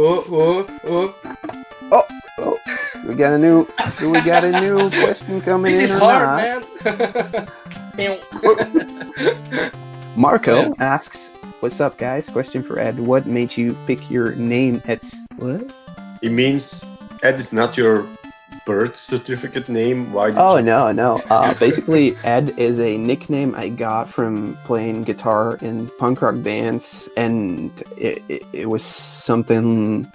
Oh. Oh, we got a new question coming This in is or hard, not. man. Marco asks, "What's up, guys? Question for Ed. What made you pick your name? What? It means Ed is not your birth certificate name. Why? No. Basically, Ed is a nickname I got from playing guitar in punk rock bands, and it was something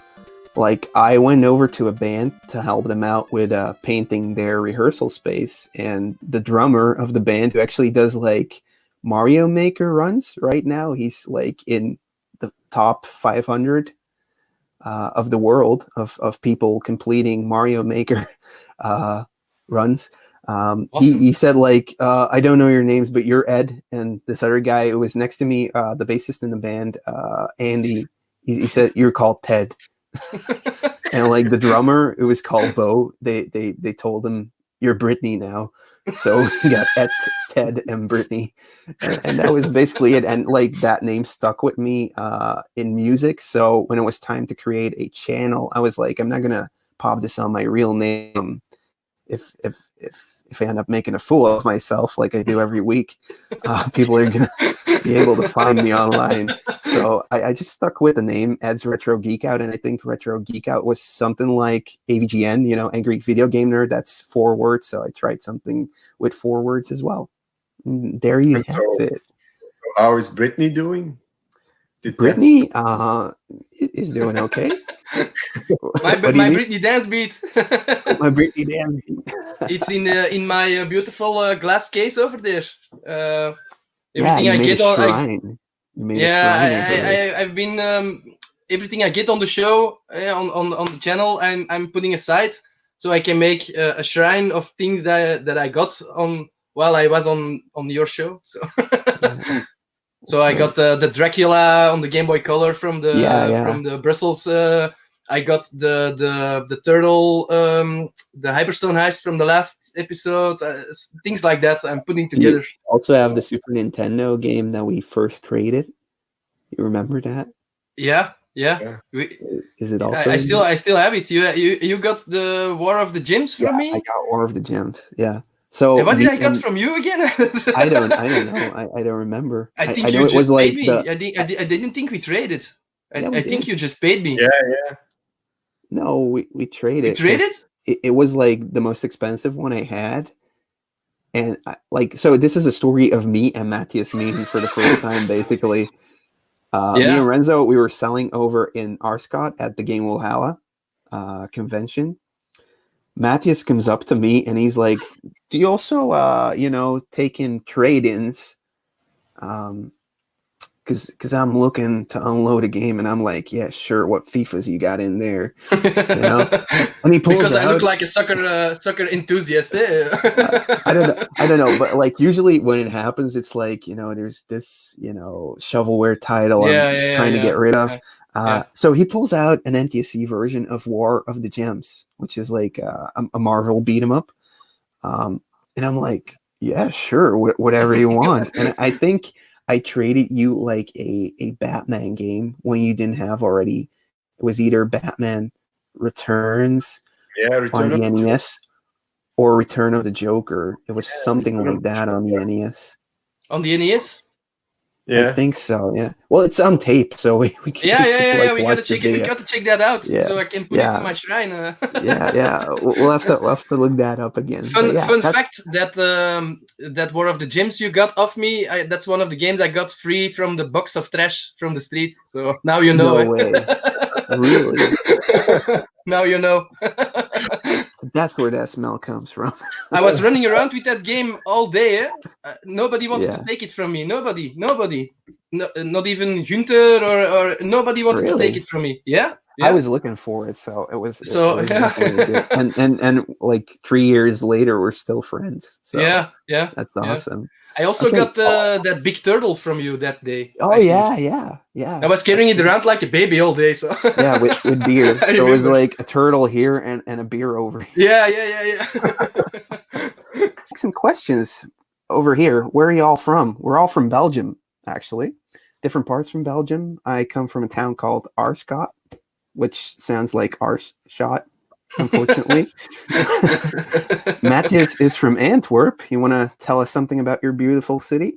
like I went over to a band to help them out with painting their rehearsal space, and the drummer of the band, who actually does like Mario Maker runs right now, he's like in the top 500 of the world of people completing Mario Maker runs. Awesome. He said like, I don't know your names, but you're Ed. And this other guy who was next to me, the bassist in the band, Andy, he said, you're called Ted. And like the drummer, it was called Bo. They told him, you're Brittany now. So we got Ted and Brittany, and that was basically it. And like that name stuck with me in music. So when it was time to create a channel, I was like, I'm not gonna pop this on my real name if I end up making a fool of myself like I do every week. People are gonna be able to find me online. So I just stuck with the name edsretrogeekout, and I think Retro Geek Out was something like AVGN, Angry Video Game Nerd. That's 4 words, so I tried something with 4 words as well. There you have it. How is Brittany doing? Brittany is doing okay. my Britney dance beat. My Britney dance beat. It's in my beautiful glass case over there. Everything I get on, I've been everything I get on the show on the channel. I'm putting aside so I can make a shrine of things that I got on while I was on your show. So. So I got the Dracula on the Game Boy Color from the Brussels. I got the turtle, the Hyperstone heist from the last episode. Things like that I'm putting together. You also have the Super Nintendo game that we first traded. You remember that? Yeah. Is it also? I still have it. You got the War of the Gyms from me. I got War of the Gyms. Yeah. So and what did I got from you again? I don't know. I don't remember. I think you just paid me. I didn't think we traded. I think you just paid me. Yeah. No, we traded. We traded? It was like the most expensive one I had. And so this is a story of me and Matthias meeting for the first time, basically. Me and Renzo, we were selling over in Arscott at the Game Walhalla convention. Matthias comes up to me and he's like, do you also, take in trade-ins? Because I'm looking to unload a game, and I'm like, yeah, sure. What FIFAs you got in there? And he pulls because out, I look like a soccer enthusiast. I don't know, but like usually when it happens, it's like there's this shovelware title I'm trying to get rid of. So he pulls out an NTSC version of War of the Gems, which is like a Marvel beat 'em up. And I'm like, yeah, sure, whatever you want. And I think I traded you like a Batman game when you didn't have already. It was either Batman Returns on the NES or Return of the Joker. It was something like that on the NES. On the NES? Yeah, I think so. Yeah. Well, it's on tape, so we can. We gotta check it. We gotta check that out, so I can put it in my shrine. Yeah. We'll have to look that up again. Fun fact that War of the Gyms you got off me. That's one of the games I got free from the box of trash from the street. So now you know. No way. Really? Now you know. That's where that smell comes from. I was running around with that game all day. Nobody wanted to take it from me. Nobody. No, not even Günther or nobody wanted to take it from me. Yeah. I was looking for it, so it was. So it was good. and like 3 years later, we're still friends. So yeah. That's awesome. I also got that big turtle from you that day. Oh yeah. I was carrying it around like a baby all day. So yeah, with beer. So it was like a turtle here and a beer over here. Yeah. Some questions over here. Where are y'all from? We're all from Belgium, actually. Different parts from Belgium. I come from a town called Arscott. which sounds like our shot, unfortunately. Matthias is from Antwerp. You want to tell us something about your beautiful city?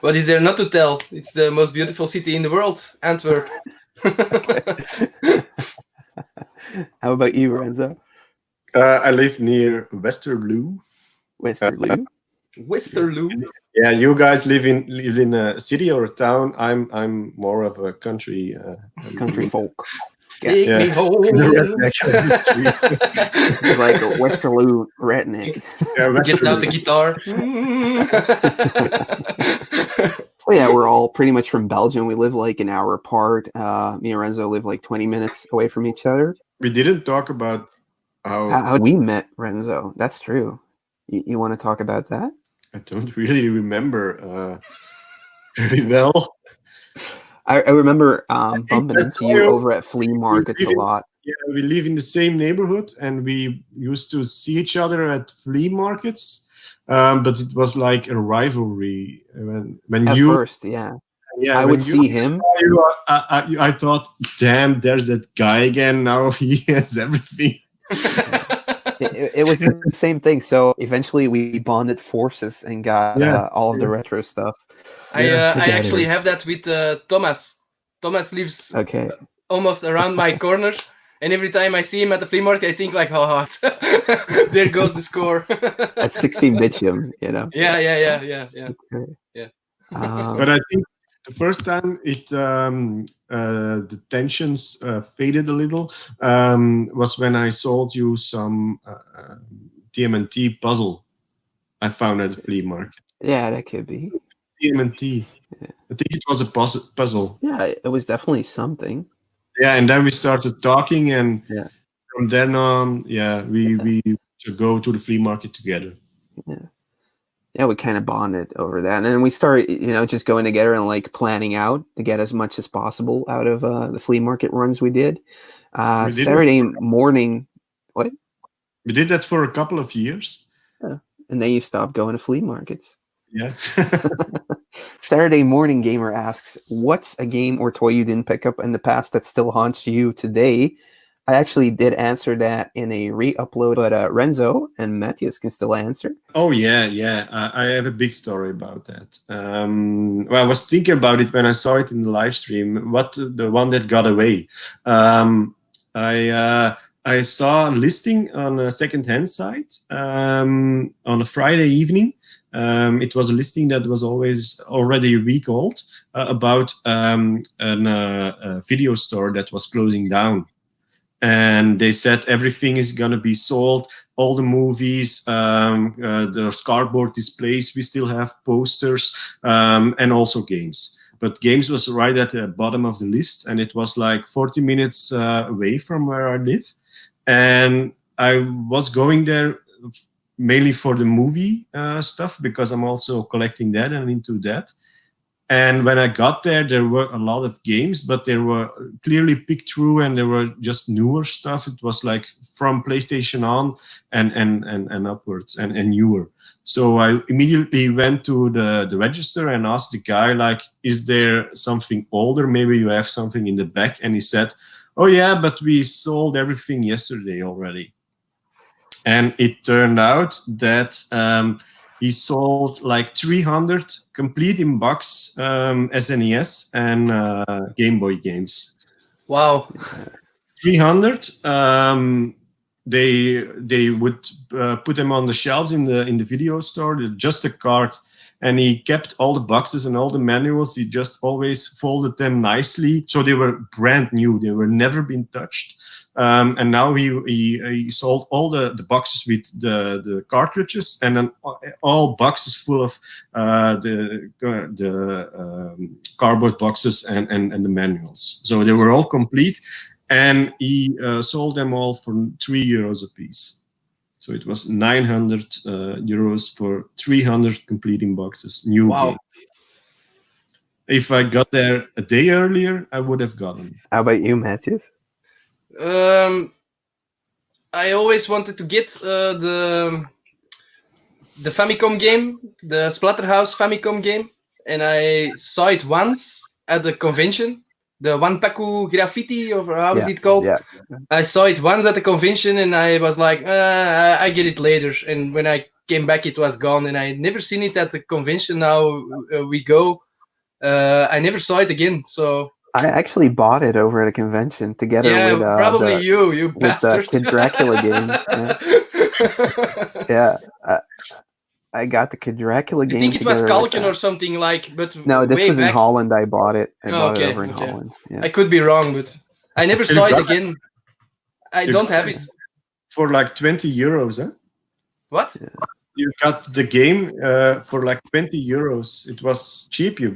What is there not to tell? It's the most beautiful city in the world, Antwerp. How about you, Renzo? I live near Westerlo. Westerlo? Westerlo? Yeah, you guys live in a city or a town. I'm more of a country folk. Take me home. Like a Westerlo redneck. Gets out the guitar. So yeah, we're all pretty much from Belgium. We live like an hour apart. Me and Renzo live like 20 minutes away from each other. We didn't talk about how we met, Renzo. That's true. You want to talk about that? I don't really remember very well. I remember bumping into you over at flea markets a lot. Yeah, we live in the same neighborhood, and we used to see each other at flea markets. But it was like a rivalry when at you first, yeah. I would see him. I thought, damn, there's that guy again. Now he has everything. It was the same thing. So eventually we bonded forces and got all of the retro stuff. I actually have that with Thomas. Thomas lives almost around my corner. And every time I see him at the flea market, I think like, oh, there goes the score. That's 16-bitium, you know. Yeah. But I think the first time the tensions faded a little was when I sold you some TMNT puzzle I found at the flea market. Yeah, that could be. TMNT. Yeah. I think it was a puzzle. Yeah, it was definitely something. Yeah, and then we started talking, and from then on, we go to the flea market together. Yeah, we kind of bonded over that, and then we started, just going together and like planning out to get as much as possible out of the flea market runs we did. Saturday morning, what? We did that for a couple of years. Yeah. And then you stopped going to flea markets. Yeah. Saturday Morning Gamer asks, what's a game or toy you didn't pick up in the past that still haunts you today? I actually did answer that in a re-upload, but Renzo and Matthias can still answer. Oh, yeah. I have a big story about that. Well, I was thinking about it when I saw it in the live stream, the one that got away. I saw a listing on a second-hand site on a Friday evening. It was a listing that was already a week old about a video store that was closing down. And they said everything is going to be sold, all the movies, the cardboard displays, we still have posters, and also games. But games was right at the bottom of the list, and it was like 40 minutes away from where I live. And I was going there mainly for the movie stuff, because I'm also collecting that and into that. And when I got there, there were a lot of games, but they were clearly picked through, and there were just newer stuff. It was like from PlayStation on and upwards and newer. So I immediately went to the register and asked the guy, like, is there something older? Maybe you have something in the back. And he said, oh yeah, but we sold everything yesterday already. And it turned out that he sold like 300 complete in box SNES and Game Boy games. Wow. 300. They would put them on the shelves in the video store, just a cart. And he kept all the boxes and all the manuals. He just always folded them nicely. So they were brand new. They were never been touched. And now he sold all the boxes with the cartridges, and then all boxes full of the cardboard boxes and the manuals. So they were all complete. And he sold them all for €3 a piece. So it was 900 euros for 300 completing boxes, new game. If I got there a day earlier, I would have gotten. How about you, Matthias? I always wanted to get the Famicom game, the Splatterhouse Famicom game, and I saw it once at the convention, the Wanpaku graffiti, or how is Yeah, it called? yeah. I saw it once at the convention, and I was like, I get it later. And when I came back, it was gone, and I never seen it at the convention. Now we go. I never saw it again. So I actually bought it over at a convention together yeah, with probably you with bastard. the Kid Dracula game. Yeah, I got the Kid Dracula I game. think it was together with Kalken that. or something like, but No, this way was in back. Holland. I bought it. I Oh, bought it okay, over in okay. Holland. Yeah. I could be wrong, but I never You saw it got again. I You don't got have it it. for like 20 euros, huh? What? You got the game for like 20 euros. It was cheap. You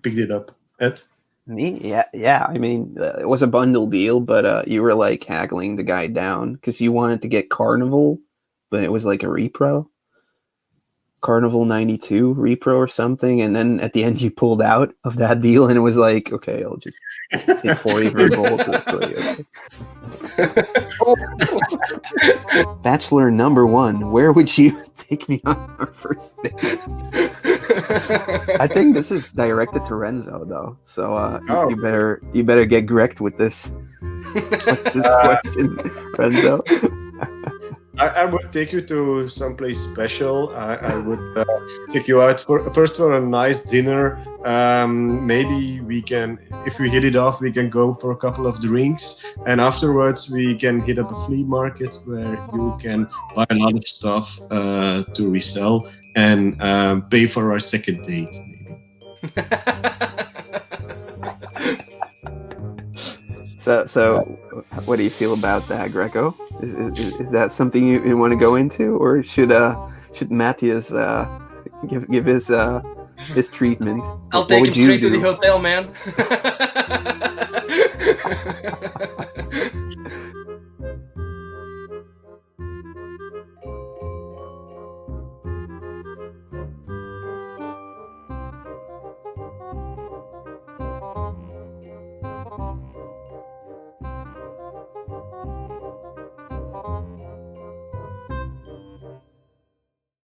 picked it up, Ed. Me? Yeah. I mean, it was a bundle deal, but you were like haggling the guy down because you wanted to get Carnival, but it was like a repro. Carnival 92 repro or something, and then at the end you pulled out of that deal, and it was like, okay, I'll just hit 40 for a gold. That's like, okay. Bachelor number 1, where would you take me on our first date? I think this is directed to Renzo though, so you better get correct with this question, Renzo. I would take you to someplace special. I would take you out for a nice dinner. Maybe we can, if we hit it off, we can go for a couple of drinks, and afterwards we can hit up a flea market where you can buy a lot of stuff to resell and pay for our second date. Maybe. So, what do you feel about that, Greco? Is that something you want to go into, or should Matthias give his treatment? I'll take him straight to the hotel, man.